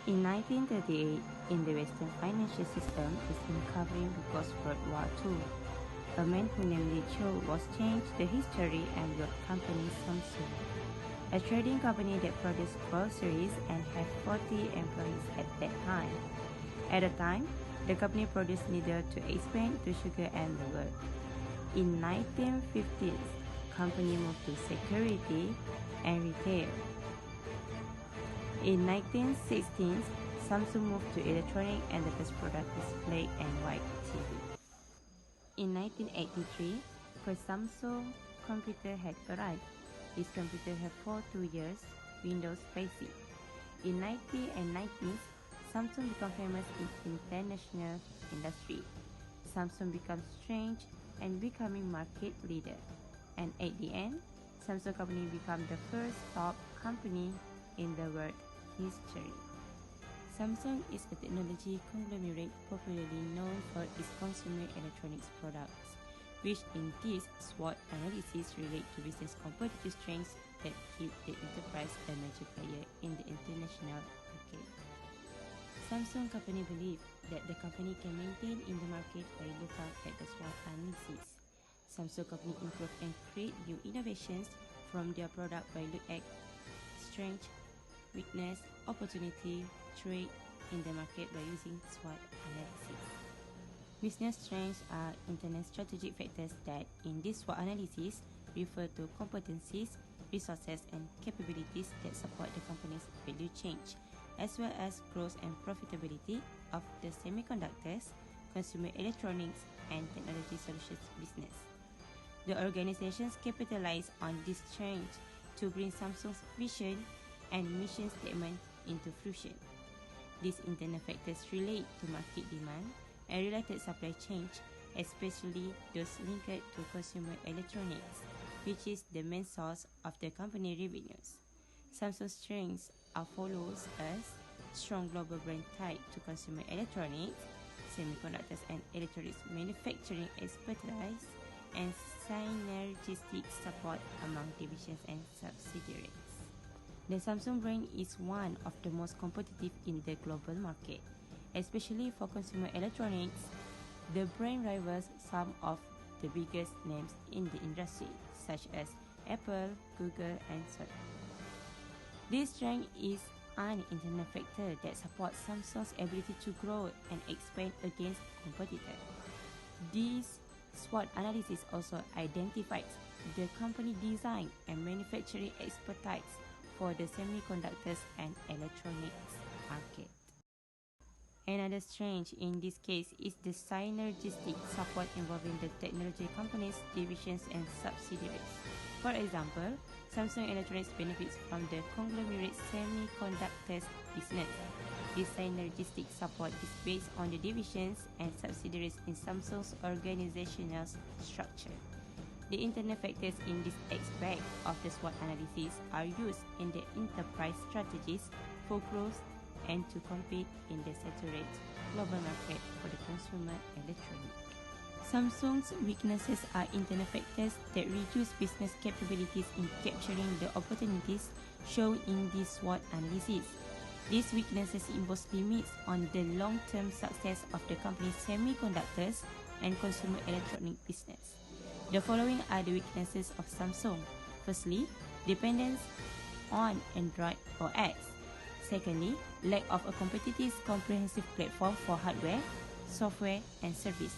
In 1938, in the Western financial system is uncovering because World War II. A man who named Cho was changed the history and built company Samsung, a trading company that produced groceries and had 40 employees at that time. At the time, the company produced needle to expand to sugar and the world. In 1950s, company moved to security and retail. In 1960s, Samsung moved to electronic and the first product is black and white TV. In 1983, first Samsung computer had arrived. This computer had for 2 years, Windows Basic. In 90s and 90s, Samsung became famous in international industry. Samsung becomes strange and becoming market leader. And at the end, Samsung company became the first top company in the world history. Samsung is a technology conglomerate popularly known for its consumer electronics products, which in this SWOT analysis relate to business competitive strengths that keep the enterprise a major player in the international market. Samsung company believe that the company can maintain in the market by looking at the SWOT analysis. Samsung company improve and create new innovations from their product by look at strength, weakness, opportunity, trade in the market by using SWOT analysis. Business strengths are internal strategic factors that, in this SWOT analysis, refer to competencies, resources, and capabilities that support the company's value chain, as well as growth and profitability of the semiconductors, consumer electronics, and technology solutions business. The organizations capitalize on these strengths to bring Samsung's vision and mission statement into fruition. These internal factors relate to market demand and related supply chain, especially those linked to consumer electronics, which is the main source of the company revenues. Samsung's strengths are follows as strong global brand tied to consumer electronics, semiconductors and electronics manufacturing expertise, and synergistic support among divisions and subsidiaries. The Samsung brand is one of the most competitive in the global market, especially for consumer electronics. The brand rivals some of the biggest names in the industry, such as Apple, Google, and Sony. This strength is an internal factor that supports Samsung's ability to grow and expand against competitors. This SWOT analysis also identifies the company design and manufacturing expertise for the semiconductors and electronics market. Another strength in this case is the synergistic support involving the technology companies, divisions, and subsidiaries. For example, Samsung Electronics benefits from the conglomerate semiconductors business. This synergistic support is based on the divisions and subsidiaries in Samsung's organizational structure. The internal factors in this aspect of the SWOT analysis are used in the enterprise strategies for growth and to compete in the saturated global market for the consumer electronics. Samsung's weaknesses are internal factors that reduce business capabilities in capturing the opportunities shown in this SWOT analysis. These weaknesses impose limits on the long-term success of the company's semiconductors and consumer electronic business. The following are the weaknesses of Samsung. Firstly, dependence on Android OS. Secondly, lack of a competitive comprehensive platform for hardware, software, and services.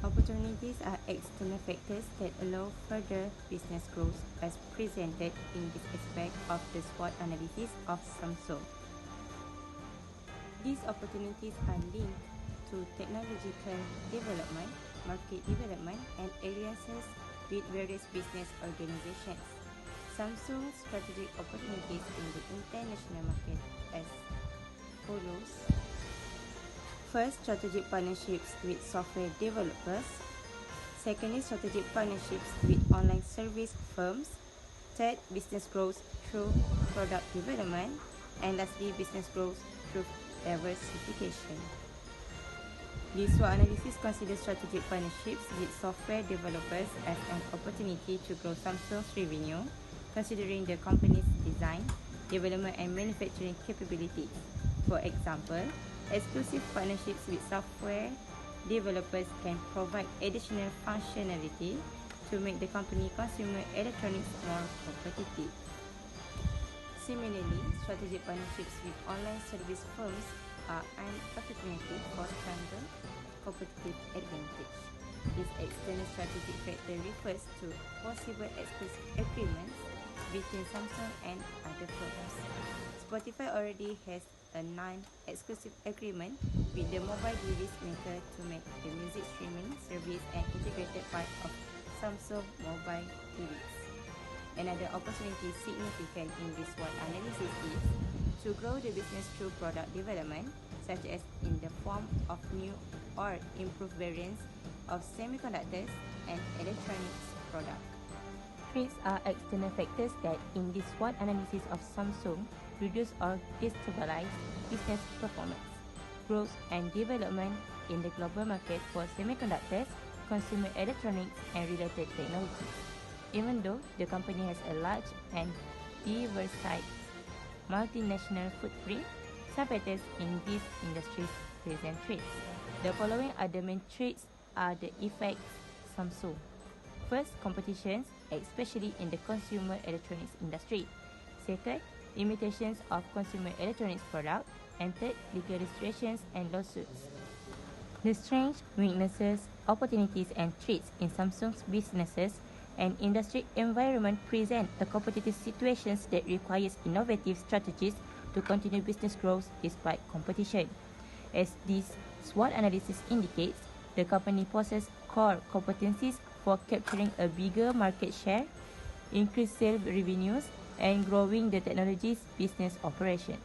Opportunities are external factors that allow further business growth as presented in this aspect of the SWOT analysis of Samsung. These opportunities are linked to technological development, market development, and alliances with various business organizations. Samsung's strategic opportunities in the international market as follows. First, strategic partnerships with software developers. Secondly, strategic partnerships with online service firms. Third, business growth through product development. And lastly, business growth through diversification. This SWOT analysis considers strategic partnerships with software developers as an opportunity to grow Samsung's revenue, considering the company's design, development and manufacturing capabilities. For example, exclusive partnerships with software developers can provide additional functionality to make the company consumer electronics more competitive. Similarly, strategic partnerships with online service firms are an opportunity for stronger competitive advantage. This external strategic factor refers to possible exclusive agreements between Samsung and other firms. Spotify already has a non-exclusive agreement with the mobile device maker to make the music streaming service an integrated part of Samsung mobile device. Another opportunity significant in this SWOT analysis is to grow the business through product development, such as in the form of new or improved variants of semiconductors and electronics products. Threats are external factors that, in this SWOT analysis of Samsung, reduce or destabilize business performance, growth and development in the global market for semiconductors, consumer electronics, and related technologies. Even though the company has a large and diversified multinational footprint, some factors in these industries present threats. The following are the main threats are the effects Samsung. First, competitions, especially in the consumer electronics industry. Second, limitations of consumer electronics products. And third, legal restrictions and lawsuits. The strengths, weaknesses, opportunities, and threats in Samsung's businesses and industry environment present a competitive situations that requires innovative strategies to continue business growth despite competition. As this SWOT analysis indicates, the company possesses core competencies for capturing a bigger market share, increased sales revenues, and growing the technology's business operations.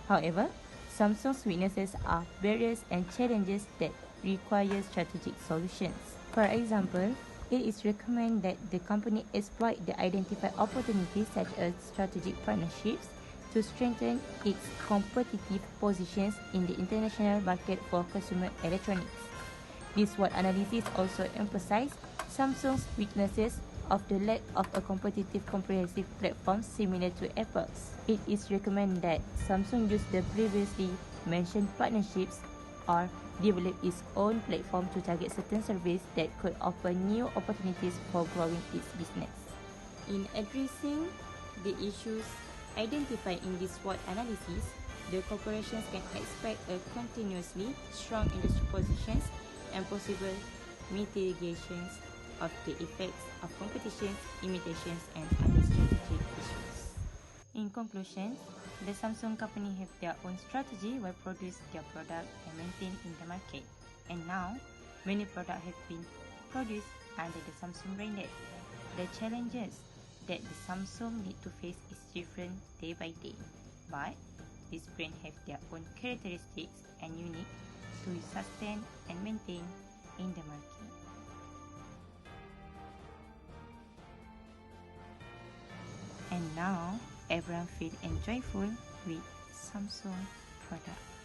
However, Samsung's weaknesses are barriers and challenges that require strategic solutions. For example, it is recommended that the company exploit the identified opportunities such as strategic partnerships to strengthen its competitive positions in the international market for consumer electronics. This SWOT analysis also emphasizes Samsung's weaknesses of the lack of a competitive comprehensive platform similar to Apple's. It is recommended that Samsung use the previously mentioned partnerships or develop its own platform to target certain services that could offer new opportunities for growing its business. In addressing the issues identified in this SWOT analysis, the corporations can expect a continuously strong industry positions and possible mitigations of the effects of competitions, imitations, and other strategic issues. In conclusion, the Samsung company have their own strategy while produce their product and maintain in the market. And now, many products have been produced under the Samsung branded. The challenges that the Samsung need to face is different day by day, but this brand have their own characteristics and unique to sustain and maintain in the market. And now, everyone feel enjoyful with Samsung product.